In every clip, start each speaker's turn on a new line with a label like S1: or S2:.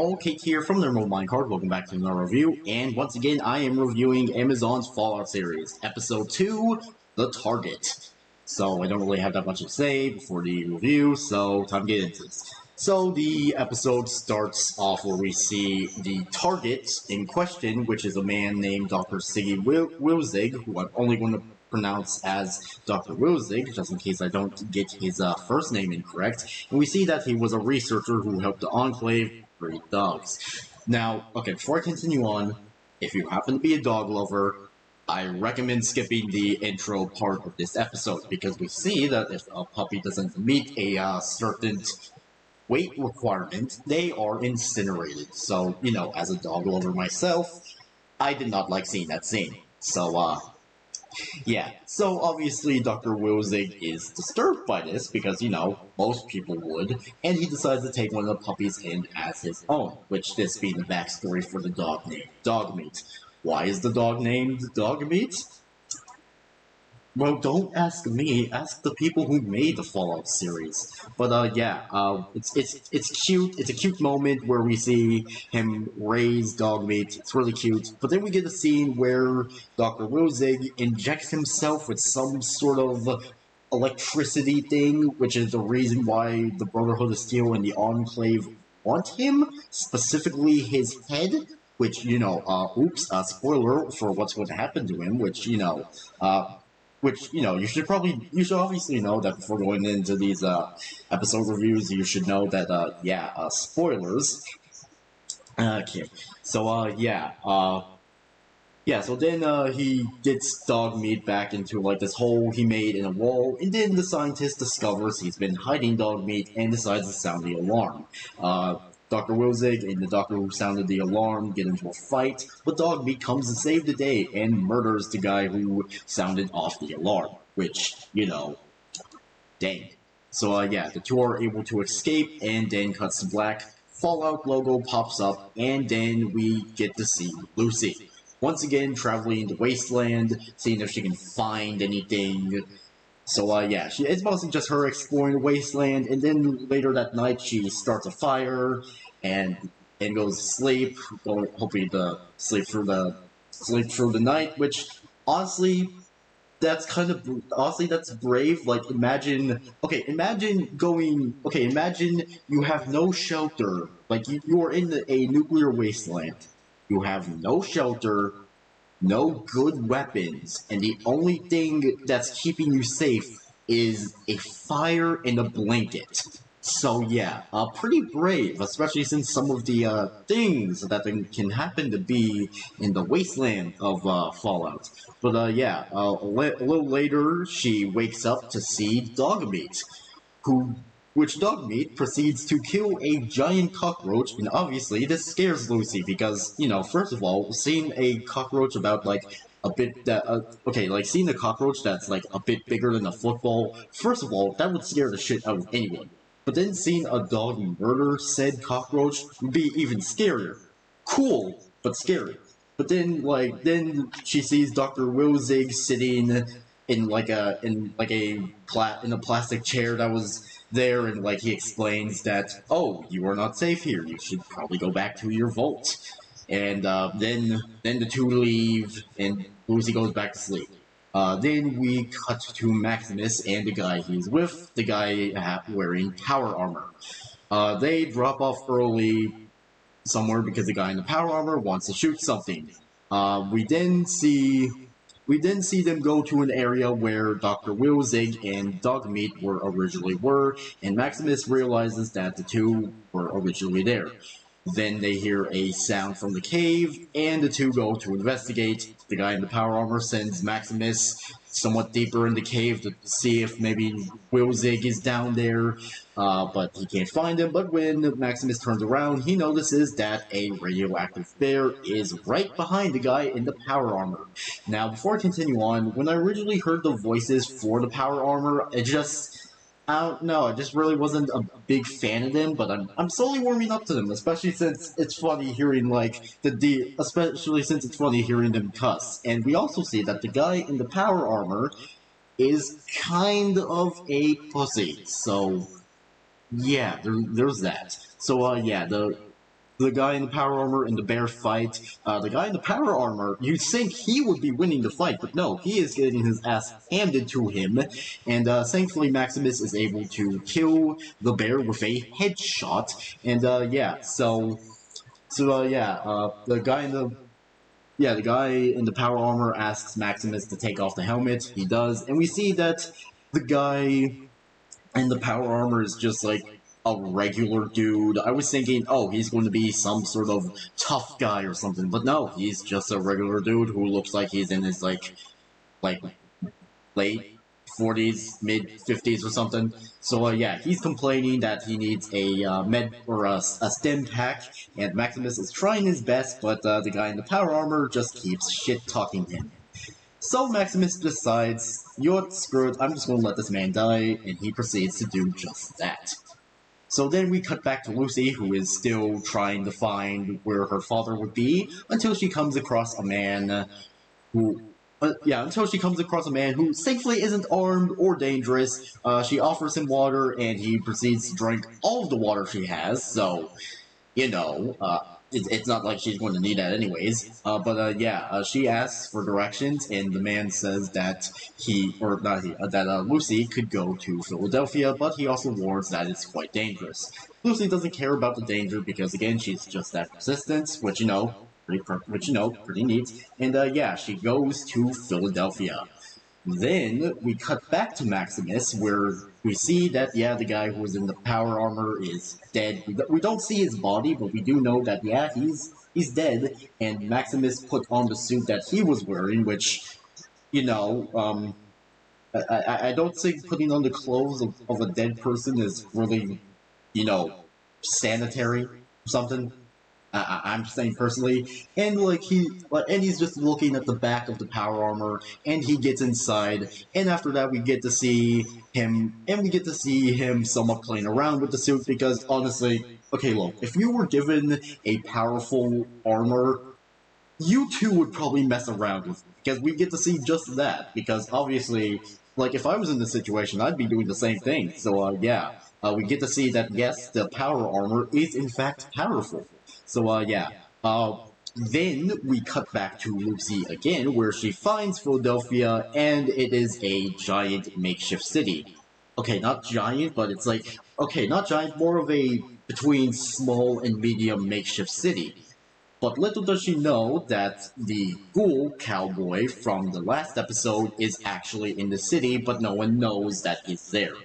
S1: all, Kate here from the Remote Minecart. Welcome back to another review, and once again, I am reviewing Amazon's Fallout series, Episode 2, The Target. So, I don't really have that much to say before the review, so time to get into this. So, the episode starts off where we see the target in question, which is a man named Dr. Siggy Wilzig, who I'm only going to pronounce as Dr. Wilzig, just in case I don't get his first name incorrect. And we see that he was a researcher who helped the Enclave breed dogs. Now, okay, before I continue on, if you happen to be a dog lover, I recommend skipping the intro part of this episode, because we see that if a puppy doesn't meet a certain weight requirement, they are incinerated. So, you know, as a dog lover myself, I did not like seeing that scene. So, yeah, so obviously Dr. Wilzig is disturbed by this because, you know, most people would, and he decides to take one of the puppies in as his own, which this being the backstory for the dog named Dogmeat. Why is the dog named Dogmeat? Well, don't ask me. Ask the people who made the Fallout series. But it's cute. It's a cute moment where we see him raise Dogmeat. It's really cute. But then we get a scene where Dr. Wilzig injects himself with some sort of electricity thing, which is the reason why the Brotherhood of Steel and the Enclave want him, specifically his head. Which, you know, spoiler for what's going to happen to him, which, you should obviously know that before going into these episode reviews, you should know that spoilers. Okay, so so then he gets Dogmeat back into like this hole he made in a wall, and then the scientist discovers he's been hiding Dogmeat and decides to sound the alarm. Dr. Wilzig and the doctor who sounded the alarm get into a fight, but Dogmeat comes to save the day and murders the guy who sounded off the alarm, which, you know, dang. So, the two are able to escape, and then cuts to black, Fallout logo pops up, and then we get to see Lucy. Once again, traveling in the wasteland, seeing if she can find anything. So, it's mostly just her exploring the wasteland, and then later that night she starts a fire, and goes to sleep, hoping to sleep through the night, which, honestly, that's brave. Like, imagine you have no shelter, like, you are in a nuclear wasteland, you have no shelter, no good weapons, and the only thing that's keeping you safe is a fire and a blanket. So pretty brave, especially since some of the things that can happen to be in the wasteland of Fallout. But a little later, she wakes up to see Dogmeat, which Dogmeat proceeds to kill a giant cockroach, and obviously this scares Lucy because, you know, first of all, seeing a cockroach about like a bit seeing a cockroach that's like a bit bigger than a football, first of all, that would scare the shit out of anyone. But then seeing a dog murder said cockroach would be even scarier. Cool, but scary. But then she sees Dr. Wilzig sitting in a plastic chair that was there, and like he explains that, oh, you are not safe here, you should probably go back to your vault. And then the two leave, and Lucy goes back to sleep. Then we cut to Maximus and the guy he's with, the guy wearing power armor. They drop off early somewhere because the guy in the power armor wants to shoot something. We then see them go to an area where Dr. Wilzig and Dogmeat originally were, and Maximus realizes that the two were originally there. Then they hear a sound from the cave, and the two go to investigate. The guy in the power armor sends Maximus somewhat deeper in the cave to see if maybe Wilzig is down there, but he can't find him. But when Maximus turns around, he notices that a radioactive bear is right behind the guy in the power armor. Now, before I continue on, when I originally heard the voices for the power armor, I don't know, I just really wasn't a big fan of them, but I'm slowly warming up to them, especially since it's funny hearing them cuss. And we also see that the guy in the power armor is kind of a pussy. So yeah, there's that. So the guy in the power armor and the bear fight. The guy in the power armor, you'd think he would be winning the fight, but no, he is getting his ass handed to him. And thankfully, Maximus is able to kill the bear with a headshot. And yeah, the guy in the power armor asks Maximus to take off the helmet. He does, and we see that the guy in the power armor is just like a regular dude. I was thinking, oh, he's going to be some sort of tough guy or something, but no, he's just a regular dude who looks like he's in his like late 40s, mid 50s or something. So yeah, he's complaining that he needs a med or a stem pack, and Maximus is trying his best, but the guy in the power armor just keeps shit talking him. So Maximus decides, you know what, screw it, I'm just gonna let this man die, and he proceeds to do just that. So then we cut back to Lucy, who is still trying to find where her father would be, until she comes across a man who... until she comes across a man who thankfully isn't armed or dangerous. She offers him water, and he proceeds to drink all of the water she has, so, you know, it's not like she's going to need that anyways. She asks for directions, and the man says that Lucy could go to Philadelphia, but he also warns that it's quite dangerous. Lucy doesn't care about the danger because, again, she's just that persistent, which, pretty neat. And she goes to Philadelphia. Then we cut back to Maximus, where we see that, the guy who was in the power armor is dead. We don't see his body, but we do know that, he's dead, and Maximus put on the suit that he was wearing, which, I don't think putting on the clothes of a dead person is really, sanitary or something. I'm saying personally, and he's just looking at the back of the power armor, and he gets inside, and after that we get to see him somewhat playing around with the suit, because honestly, okay, look, if you were given a powerful armor, you too would probably mess around with it, because we get to see just that, because obviously, if I was in this situation, I'd be doing the same thing, so we get to see that, yes, the power armor is in fact powerful. So, then we cut back to Lucy again, where she finds Philadelphia, and it is a giant makeshift city. Okay, not giant, but it's not giant, more of a between small and medium makeshift city. But little does she know that the ghoul cowboy from the last episode is actually in the city, but no one knows that he's there.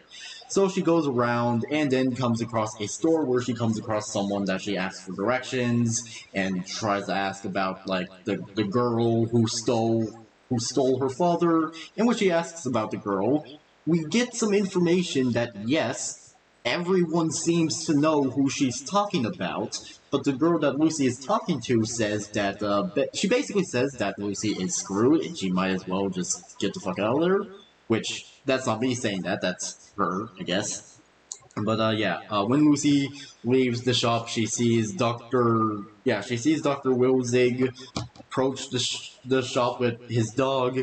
S1: So she goes around and then comes across a store where she comes across someone that she asks for directions and tries to ask about the girl who stole her father. And when she asks about the girl, we get some information that yes, everyone seems to know who she's talking about, but the girl that Lucy is talking to says that she basically says that Lucy is screwed and she might as well just get the fuck out of there. Which that's not me saying that, that's her, I guess. But when Lucy leaves the shop, she sees Dr. Wilzig approach the shop with his dog.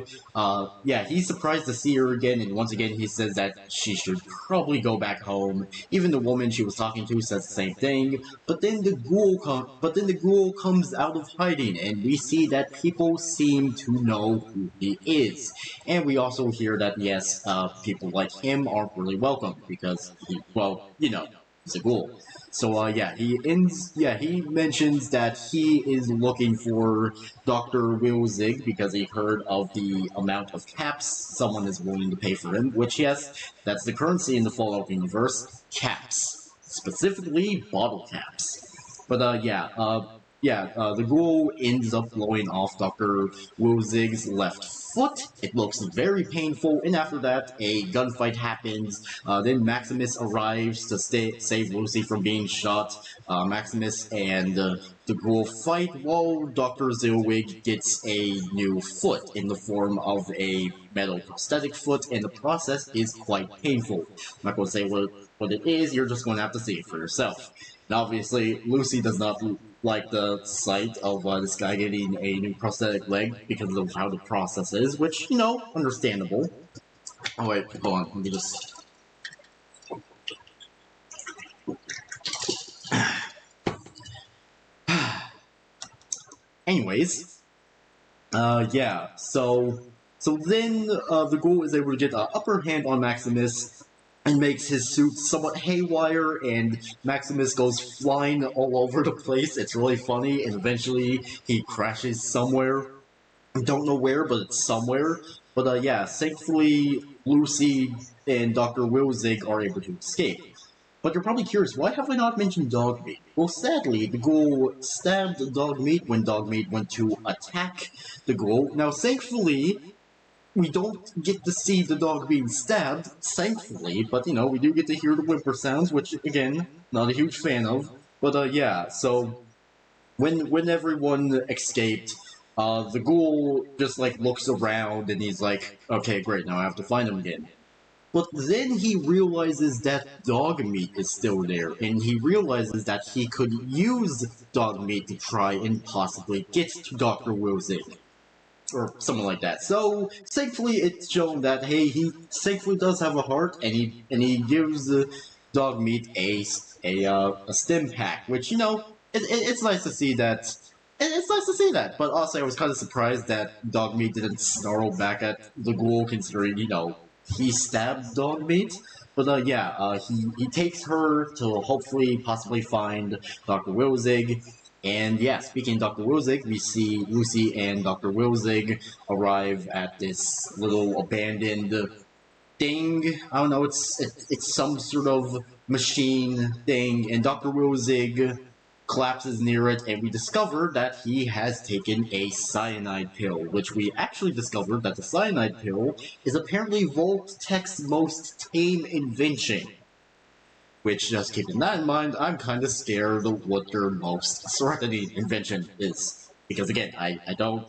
S1: He's surprised to see her again, and once again he says that she should probably go back home. Even the woman she was talking to says the same thing. But then the ghoul comes out of hiding, and we see that people seem to know who he is. And we also hear that yes, people like him aren't really welcome because he's a ghoul. So he mentions that he is looking for Dr. Wilzig because he heard of the amount of caps someone is willing to pay for him, which yes, that's the currency in the Fallout universe, caps. Specifically, bottle caps. But the ghoul ends up blowing off Dr. Wilzig's left foot. It looks very painful, and after that, a gunfight happens. Then Maximus arrives to save Lucy from being shot. Maximus and the ghoul fight while Dr. Zilwig gets a new foot in the form of a metal prosthetic foot, and the process is quite painful. I'm not going to say what it is, you're just going to have to see it for yourself. And obviously, Lucy does not like the sight of this guy getting a new prosthetic leg because of how the process is, which, understandable. Oh wait, hold on, let me just... anyways, yeah, so then the Ghoul is able to get an upper hand on Maximus and makes his suit somewhat haywire, and Maximus goes flying all over the place. It's really funny, and eventually he crashes somewhere. I don't know where, but it's somewhere. But yeah, thankfully Lucy and Dr. Wilzig are able to escape. But you're probably curious, why have I not mentioned Dogmeat? Well, sadly, the Ghoul stabbed Dogmeat when Dogmeat went to attack the Ghoul. Now, thankfully, we don't get to see the dog being stabbed, thankfully, but you know, we do get to hear the whimper sounds, which again, not a huge fan of. But yeah, so when everyone escaped, the Ghoul just like looks around and he's like, okay, great, now I have to find him again. But then he realizes that Dogmeat is still there, and he realizes that he could use Dogmeat to try and possibly get to Dr. Wilzig or something like that. So thankfully, it's shown that hey, he thankfully does have a heart, and he gives Dogmeat a stim pack, which you know it's nice to see that. It's nice to see that, but also I was kind of surprised that Dogmeat didn't snarl back at the Ghoul, considering you know he stabbed Dogmeat. But yeah, he takes her to hopefully possibly find Dr. Wilzig. And yeah, speaking of Dr. Wilzig, we see Lucy and Dr. Wilzig arrive at this little abandoned thing. I don't know, it's some sort of machine thing, and Dr. Wilzig collapses near it, and we discover that he has taken a cyanide pill, which we actually discovered that the cyanide pill is apparently Vault-Tech's most tame invention. Which, just keeping that in mind, I'm kind of scared of what their most threatening invention is. Because again, I don't...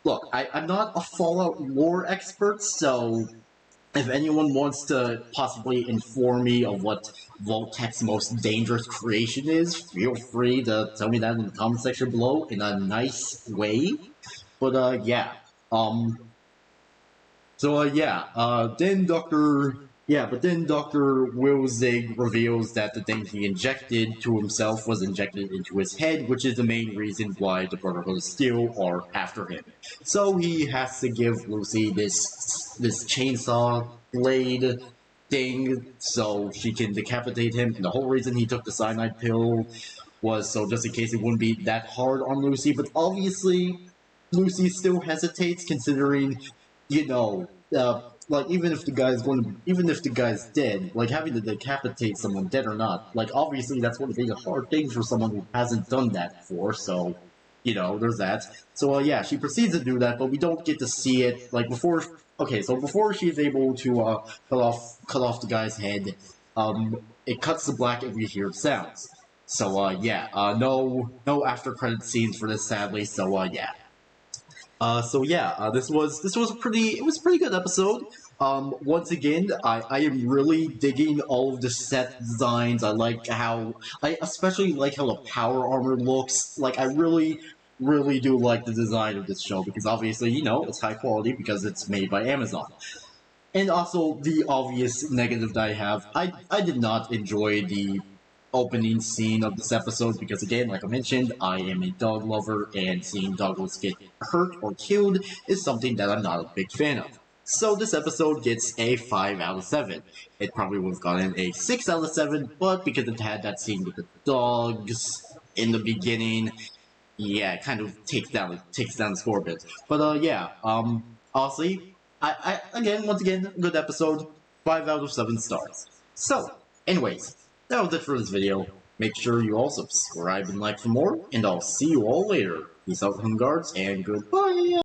S1: Look, I'm not a Fallout lore expert, so if anyone wants to possibly inform me of what Vault-Tech's most dangerous creation is, feel free to tell me that in the comment section below in a nice way. But yeah, then Dr. Wilzig reveals that the thing he injected to himself was injected into his head, which is the main reason why the Brotherhood of Steel are after him. So he has to give Lucy this chainsaw blade thing so she can decapitate him. And the whole reason he took the cyanide pill was so just in case it wouldn't be that hard on Lucy, but obviously Lucy still hesitates considering, you know, like even if the guy's dead, like having to decapitate someone, dead or not, like obviously that's one of the hard things for someone who hasn't done that before. So, you know, there's that. So yeah, she proceeds to do that, but we don't get to see it like before. Okay, so before she's able to cut off the guy's head, it cuts to black and we hear sounds. So yeah, no after credit scenes for this, sadly. So yeah. This was a pretty good episode. Once again, I am really digging all of the set designs. I especially like how the power armor looks. Like I really do like the design of this show because obviously, you know, it's high quality because it's made by Amazon. And also the obvious negative that I have, I did not enjoy the opening scene of this episode because again, like I mentioned, I am a dog lover and seeing dogs get hurt or killed is something that I'm not a big fan of. So this episode gets a 5 out of 7. It probably would have gotten a 6 out of 7, but because it had that scene with the dogs in the beginning, yeah, it kind of takes down the score a bit. But yeah, honestly, once again, good episode, 5 out of 7 stars. So, anyways, that was it for this video. Make sure you all subscribe and like for more, and I'll see you all later. Peace out, Home Guards, and goodbye!